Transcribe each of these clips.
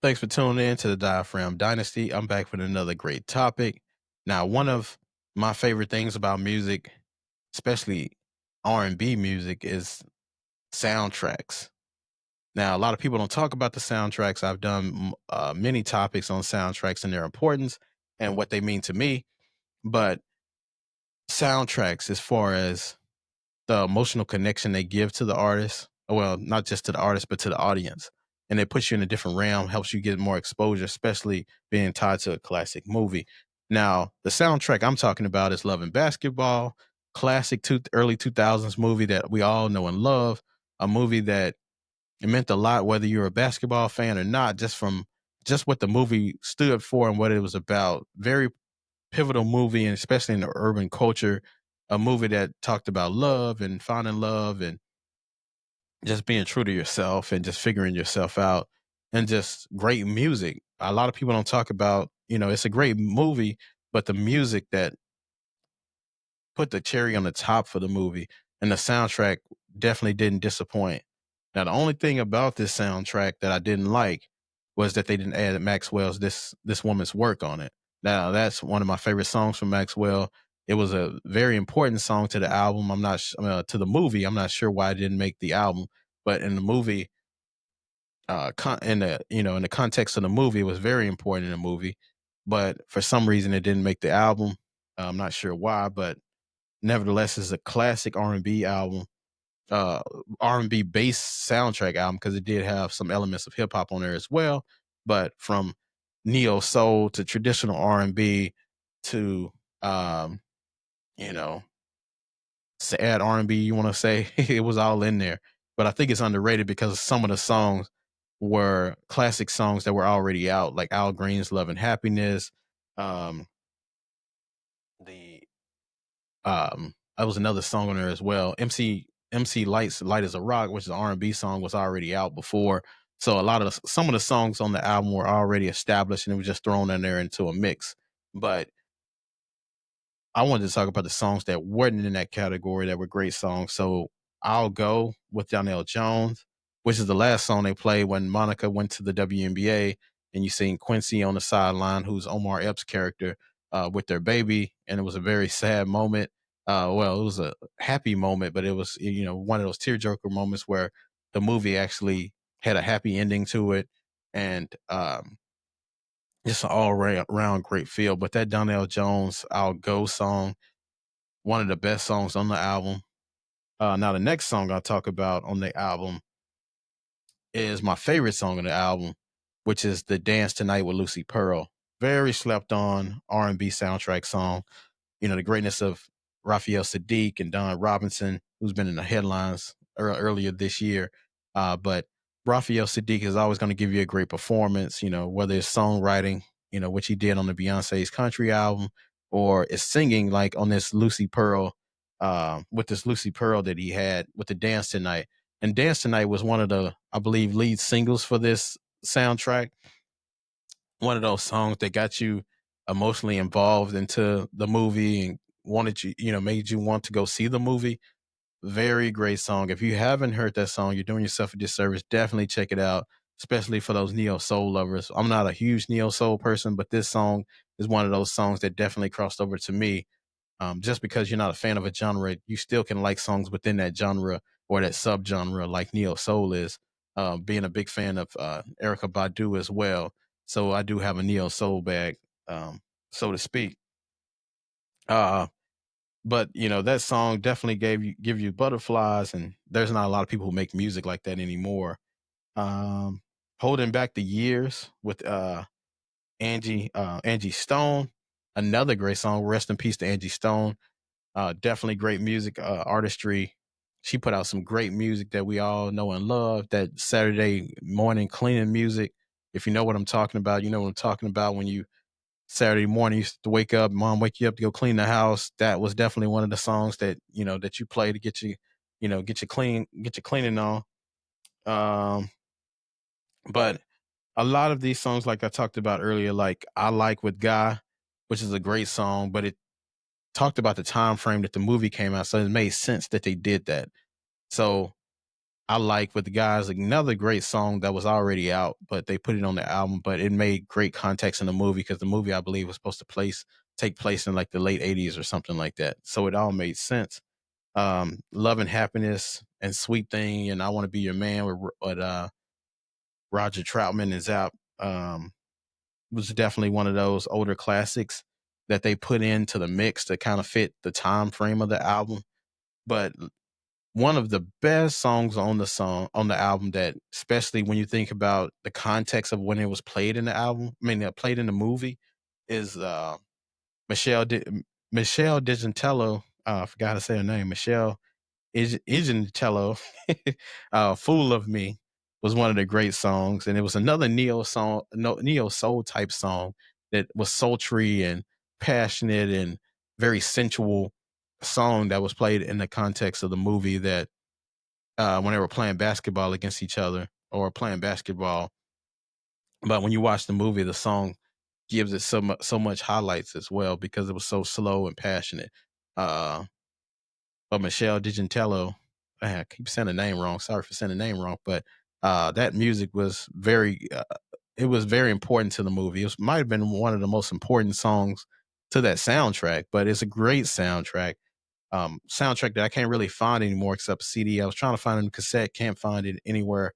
Thanks for tuning in to the Diaphragm Dynasty. I'm back with another great topic. Now, one of my favorite things about music, especially R&B music, is soundtracks. Now, a lot of people don't talk about the soundtracks. I've done many topics on soundtracks and their importance and what they mean to me. But soundtracks, as far as the emotional connection they give to the artist, well, not just to the artist, but to the audience. And it puts you in a different realm, helps you get more exposure, especially being tied to a classic movie. Now, the soundtrack I'm talking about is Love and Basketball, classic early 2000s movie that we all know and love, a movie that it meant a lot, whether you're a basketball fan or not, just from just what the movie stood for and what it was about. Very pivotal movie, and especially in the urban culture, a movie that talked about love and finding love and just being true to yourself and just figuring yourself out and just great music. A lot of people don't talk about, it's a great movie, but the music that put the cherry on the top for the movie and the soundtrack definitely didn't disappoint. Now, the only thing about this soundtrack that I didn't like was that they didn't add Maxwell's this woman's work on it. Now, that's one of my favorite songs from Maxwell. It was a very important song to the album. I'm not to the movie. I'm not sure why I didn't make the album, but in the movie, in the in the context of the movie, it was very important in the movie. But for some reason, it didn't make the album. I'm not sure why, but nevertheless, it's a classic R&B album, uh, R&B based soundtrack album because it did have some elements of hip hop on there as well. But from neo soul to traditional R&B to you know sad R&B, you want to say it was all in there. But I think it's underrated because some of the songs were classic songs that were already out, like Al Green's "Love and Happiness." Um, the That was another song on there as well. MC Light's "Light as a Rock," which is an R&B song, was already out before. So some of the songs on the album were already established, and it was just thrown in there into a mix. But I wanted to talk about the songs that weren't in that category that were great songs. So I'll Go with Donnell Jones, which is the last song they played when Monica went to the WNBA, and you seen Quincy on the sideline, who's Omar Epps' character, with their baby, and it was a very sad moment. Well, it was a happy moment, but it was one of those tearjerker moments where the movie actually had a happy ending to it, and just an all around great feel. But that Donnell Jones "I'll Go" song, one of the best songs on the album. Now, the next song I'll talk about on the album is my favorite song on the album, which is the "Dance Tonight" with Lucy Pearl. Very slept on R&B soundtrack song. The greatness of Raphael Sadiq and Don Robinson, who's been in the headlines earlier this year. But Raphael Sadiq is always going to give you a great performance, whether it's songwriting, which he did on the Beyonce's country album, or it's singing like on this Lucy Pearl, with this Lucy Pearl that he had with the Dance Tonight. And Dance Tonight was one of the, I believe, lead singles for this soundtrack. One of those songs that got you emotionally involved into the movie and wanted you, made you want to go see the movie. Very great song. If you haven't heard that song, you're doing yourself a disservice. Definitely check it out, especially for those neo soul lovers. I'm not a huge neo soul person, but this song is one of those songs that definitely crossed over to me. Just because you're not a fan of a genre, you still can like songs within that genre or that subgenre, like neo soul is. Being a big fan of Erica Badu as well, so I do have a neo soul bag, so to speak. Uh, but that song definitely give you butterflies, and there's not a lot of people who make music like that anymore. Um, Holding Back the Years with Angie Stone, another great song. Rest in peace to Angie Stone. Definitely great music, artistry. She put out some great music that we all know and love. That Saturday morning cleaning music. If you know what I'm talking about, you know what I'm talking about. When you Saturday morning you used to wake up, mom wake you up to go clean the house. That was definitely one of the songs that that you play to get you, get your cleaning on. Um, but a lot of these songs, like I talked about earlier, like I Like with Guy, which is a great song, but it talked about the time frame that the movie came out, so it made sense that they did that. So I like with the guys. Another great song that was already out, but they put it on the album, but it made great context in the movie because the movie I believe was supposed to take place in like the late 80s or something like that. So it all made sense. Love and Happiness and Sweet Thing and I Want to Be Your Man with Roger Troutman and Zapp was definitely one of those older classics that they put into the mix to kind of fit the time frame of the album. But one of the best songs on the album that especially when you think about the context of when it was played in the album, I mean played in the movie, is Michelle Di- Michelle Digitello. I forgot to say her name. Michelle Igentelo, "Fool of Me" was one of the great songs, and it was another neo song, no, neo soul type song that was sultry and passionate and very sensual song that was played in the context of the movie that when they were playing basketball against each other or playing basketball. But when you watch the movie, the song gives it so much highlights as well because it was so slow and passionate. Uh, but Michelle Digitello, I keep saying the name wrong. Sorry for saying the name wrong, but that music was it was very important to the movie. Might have been one of the most important songs to that soundtrack, but it's a great soundtrack. Soundtrack that I can't really find anymore except CD. I was trying to find it in cassette, can't find it anywhere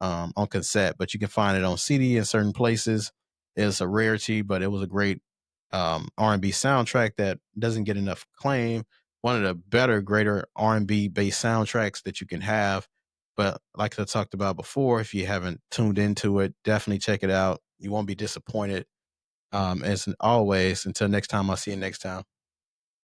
on cassette, but you can find it on CD in certain places. It's a rarity, but it was a great R&B soundtrack that doesn't get enough claim. One of the better, greater R&B based soundtracks that you can have. But like I talked about before, if you haven't tuned into it, definitely check it out. You won't be disappointed. As always, until next time, I'll see you next time.